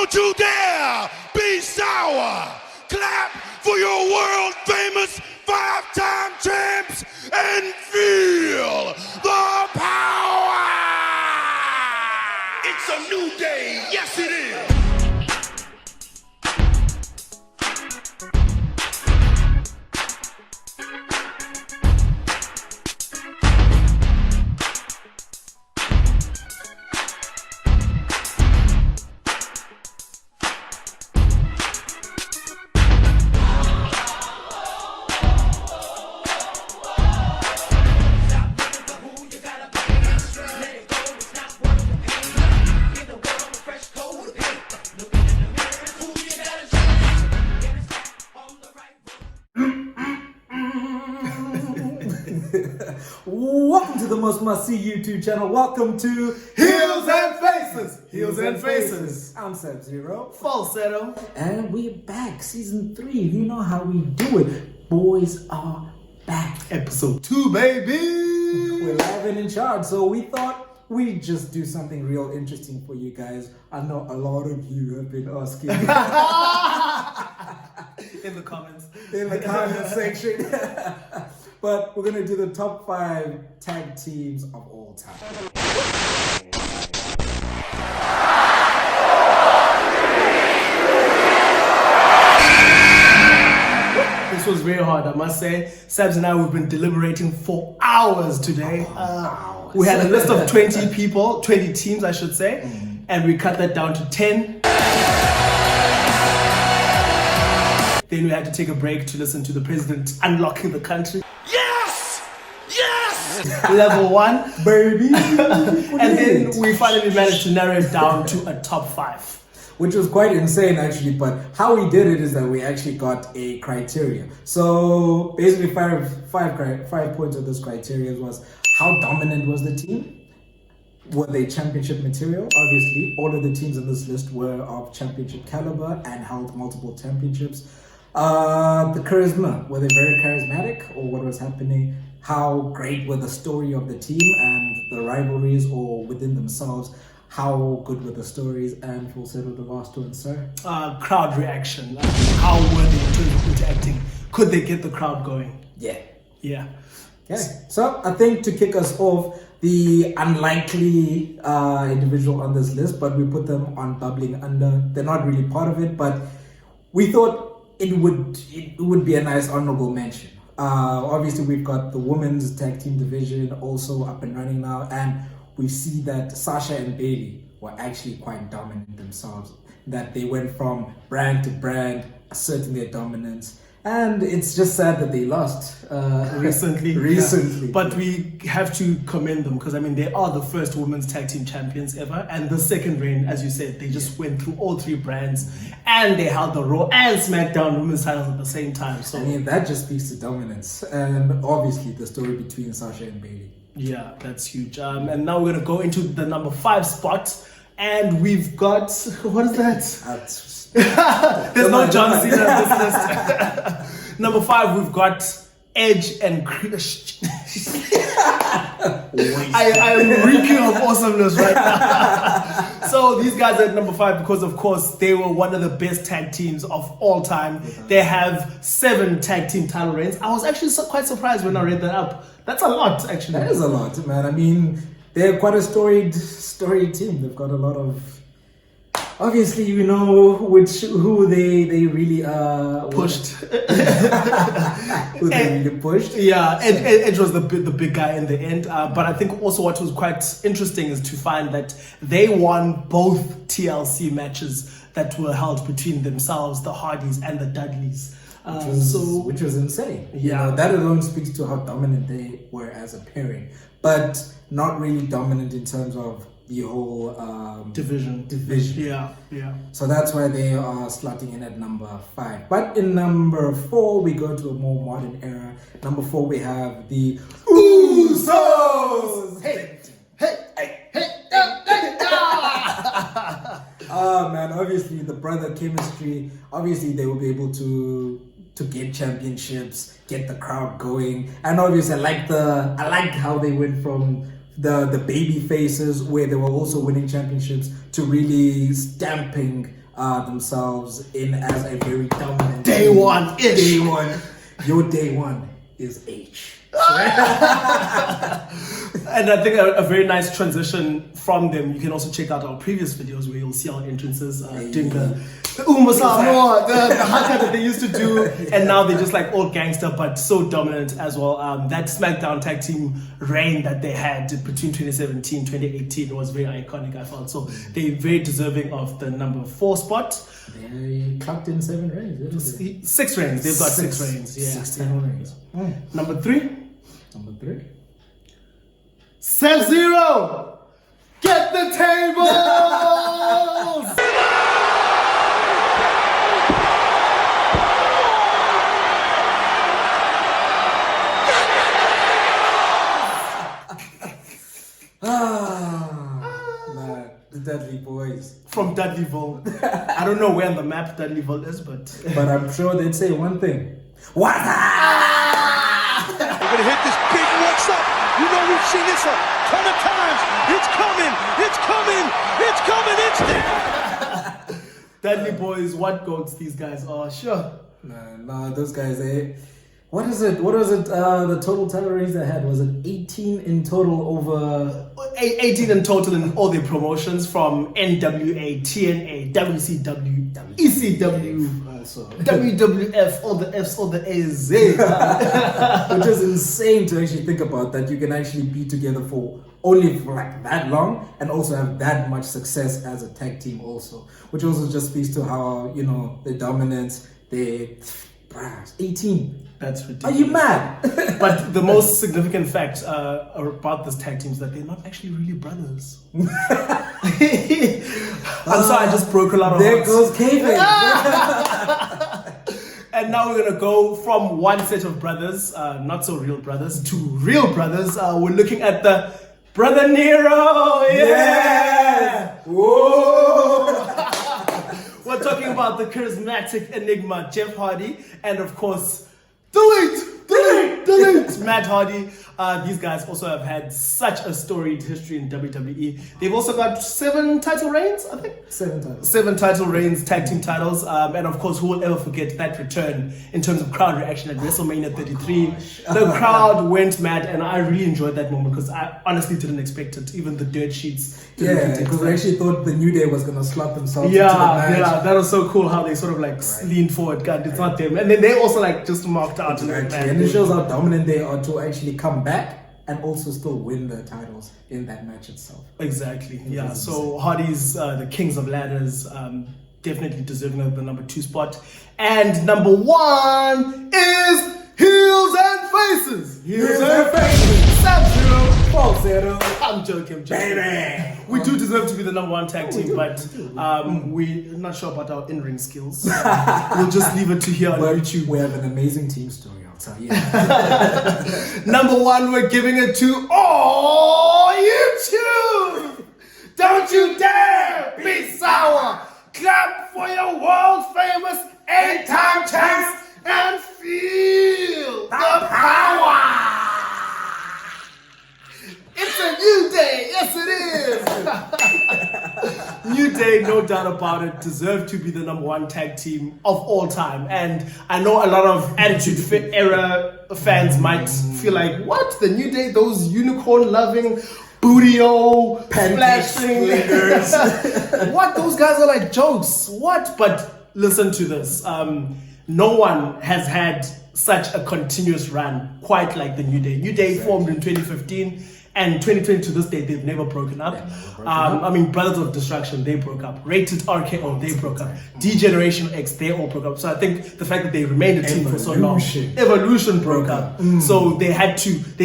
Don't you dare be sour. Clap for your world famous 5-time champs and feel the power. It's a new day. Yes, it is. Welcome to the most must-see YouTube channel. Welcome to Heels and Faces. Heels and Faces. I'm Sub-Zero. Falsetto. And we're back. Season 3. You know how we do it. Boys are back. Episode 2, baby. We're live and in charge. So we thought we'd just do something real interesting for you guys. I know a lot of you have been asking. In the comments. In the comment section. But we're going to do the top 5 tag teams of all time. This was very hard, I must say. Sabs and I, we've been deliberating for hours today. We had a list of 20 people, 20 teams, I should say. And we cut that down to 10. Then we had to take a break to listen to the president unlocking the country. Yes! Yes! Level 1. Baby! And then we finally managed to narrow it down to a top 5. Which was quite insane actually, but how we did it is that we actually got a criteria. So basically five points of this criteria was how dominant was the team? Were they championship material? Obviously, all of the teams on this list were of championship caliber and held multiple championships. The charisma, were they very charismatic or what was happening? How great were the story of the team and the rivalries or within themselves? How good were the stories? And Falsetto, the last one, sir? Crowd reaction. How were they interacting? Could they get the crowd going? Yeah. Yeah. Okay. So I think to kick us off, the unlikely individual on this list, but we put them on bubbling under. They're not really part of it, but we thought it would be a nice honorable mention. Obviously, we've got the women's tag team division also up and running now, and we see that Sasha and Bailey were actually quite dominant themselves. That they went from brand to brand, asserting their dominance. And it's just sad that they lost recently. Yeah. But we have to commend them because, I mean, they are the first women's tag team champions ever. And the second reign, as you said, they just went through all 3 brands and they held the Raw and SmackDown women's titles at the same time. So I mean, that just speaks to dominance. And obviously the story between Sasha and Bailey. Yeah, that's huge. And now we're going to go into the number 5 spot. And we've got, what is that? There's no Johnston on this list. Number 5, we've got Edge and Chris. I am reeking of awesomeness right now. So these guys are at number 5 because, of course, they were one of the best tag teams of all time. They have 7 tag team title reigns. I was actually quite surprised when I read that up. That's a lot, actually. That is a lot, man. I mean, they're quite a storied team. They've got a lot of. Obviously, you know who they really pushed. Who they really pushed. Yeah, Edge was the big guy in the end. But I think also what was quite interesting is to find that they won both TLC matches that were held between themselves, the Hardys and the Dudleys. Which was insane. Yeah, you know, that alone speaks to how dominant they were as a pairing, but not really dominant in terms of the whole division. Yeah. So that's why they are slotting in at number 5. But in number 4, we go to a more modern era. Number 4, we have the Usos. Hey. Man, obviously the brother chemistry. Obviously they will be able to get championships, get the crowd going, and obviously I like how they went from the baby faces where they were also winning championships to really stamping themselves in as a very dominant Day team. one-ish. Day one. Your day one is H. And I think a very nice transition from them. You can also check out our previous videos where you'll see our entrances doing the Uma Samoa, the haka that they used to do, and now they're just like all gangster but so dominant as well. That SmackDown tag team reign that they had between 2017 2018 was very iconic, I felt. So they're very deserving of the number 4 spot. They clocked in 7 reigns. 6 reigns. They've got 6 reigns. Yeah. 16 reigns. Number 3. Number 3. Sub-Zero! Get the tables! Man, the Dudley Boys. From Dudleyville. I don't know where on the map Dudleyville is, but... But I'm sure they'd say one thing. What's up? We're gonna hit this big what's up. You know we've seen this a ton of times. It's coming. It's coming. It's coming. It's there. Dudley Boys, what goats these guys are, sure. No, those guys, what is it? The total title reigns they had? Was it 18 in total over... 18 in total in all their promotions from NWA, TNA, WCW, ECW, Also. WWF, all the Fs, all the As. Which is insane to actually think about, that you can actually be together for only for like that long and also have that much success as a tag team also. Which also just speaks to how, the dominance, 18. That's ridiculous. Are you mad? But the most significant fact about this tag team is that they're not actually really brothers. I'm sorry, I just broke a lot of There hearts. goes kayfabe. And now we're gonna go from one set of brothers, not so real brothers, to real brothers. We're looking at the Brother Nero. Yeah. Whoa. We're talking about the charismatic enigma Jeff Hardy, and of course, delete, Matt Hardy. These guys also have had such a storied history in WWE. They've also got 7 title reigns, I think. 7 times. 7 title reigns, tag team titles, and of course, who will ever forget that return in terms of crowd reaction at WrestleMania 33? The crowd went mad, and I really enjoyed that moment because I honestly didn't expect it. Even the dirt sheets didn't Yeah, predict because that. I actually thought the New Day was gonna slot themselves into the match. Yeah, that was so cool how they sort of like leaned forward. God, it's not them, and then they also like just marked out. Exactly. And it shows how dominant they are to actually come back and also still win the titles in that match itself. Exactly. Yeah. So Hardy's the Kings of Ladders, definitely deserving of the number 2 spot, and number 1 is Heels and Faces. Sub-Zero. Falsetto. I'm joking. Baby. We do deserve to be the number 1 tag team, but we're not sure about our in-ring skills. We'll just leave it to here on YouTube. We have an amazing team story, I'll tell you. Number 1, we're giving it to YouTube. Don't you dare be sour. Clap for your world famous 8-time champs and feel the power. It's a new day. Yes, it is. New Day, no doubt about it, deserve to be the number 1 tag team of all time. And I know a lot of Attitude Era fans might feel like, what? The New Day, those unicorn-loving, booty-o, splashing. What? Those guys are like jokes. What? But listen to this. No one has had such a continuous run quite like the New Day. New Day formed in 2015. And 2020 to this day, they've never broken up. I mean, Brothers of Destruction, they broke up. Rated RKO, they broke up. D-Generation X, they all broke up. So I think the fact that they remained a team for so long. Evolution broke up. So they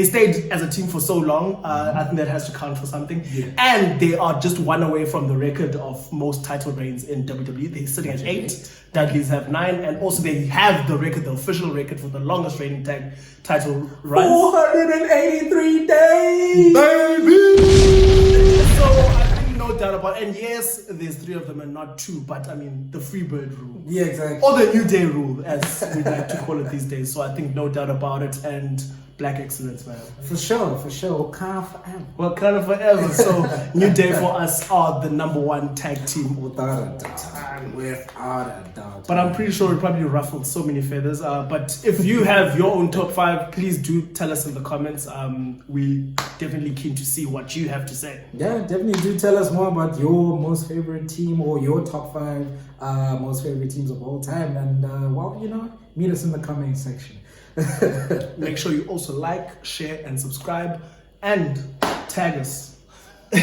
stayed as a team for so long. I think that has to count for something. Yeah. And they are just 1 away from the record of most title reigns in WWE. They're sitting at 8. Dudleys have 9. And also they have the record, the official record for the longest reigning tag title runs. 483 days! Baby! So I think no doubt about it. And yes, there's 3 of them and not 2, but I mean the Freebird rule. Yeah, exactly. Or the New Day rule, as we like to call it these days. So I think no doubt about it, and Black excellence, man. For sure. Wakanda forever. Well, kind of forever. So New Day for us are the number 1 tag team. Without a doubt. time. Without a doubt. But I'm pretty sure it probably ruffled so many feathers. But if you have your own top 5, please do tell us in the comments. We definitely keen to see what you have to say. Yeah, definitely do tell us more about your most favorite team or your top 5 most favorite teams of all time. And well, you know, meet us in the comment section. Make sure you also like, share, and subscribe, and tag us. I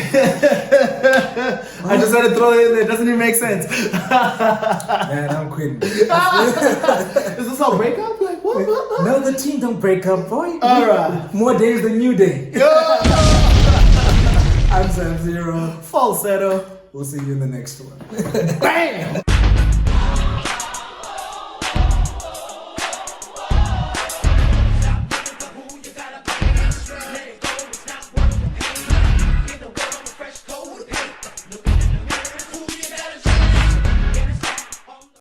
just had to throw it in there. Doesn't even make sense. Man, I'm quitting. Is this our breakup? Like what? No, the team don't break up, boy. Alright. More days than New Day. I'm Sam Zero. Falsetto. We'll see you in the next one. Bam!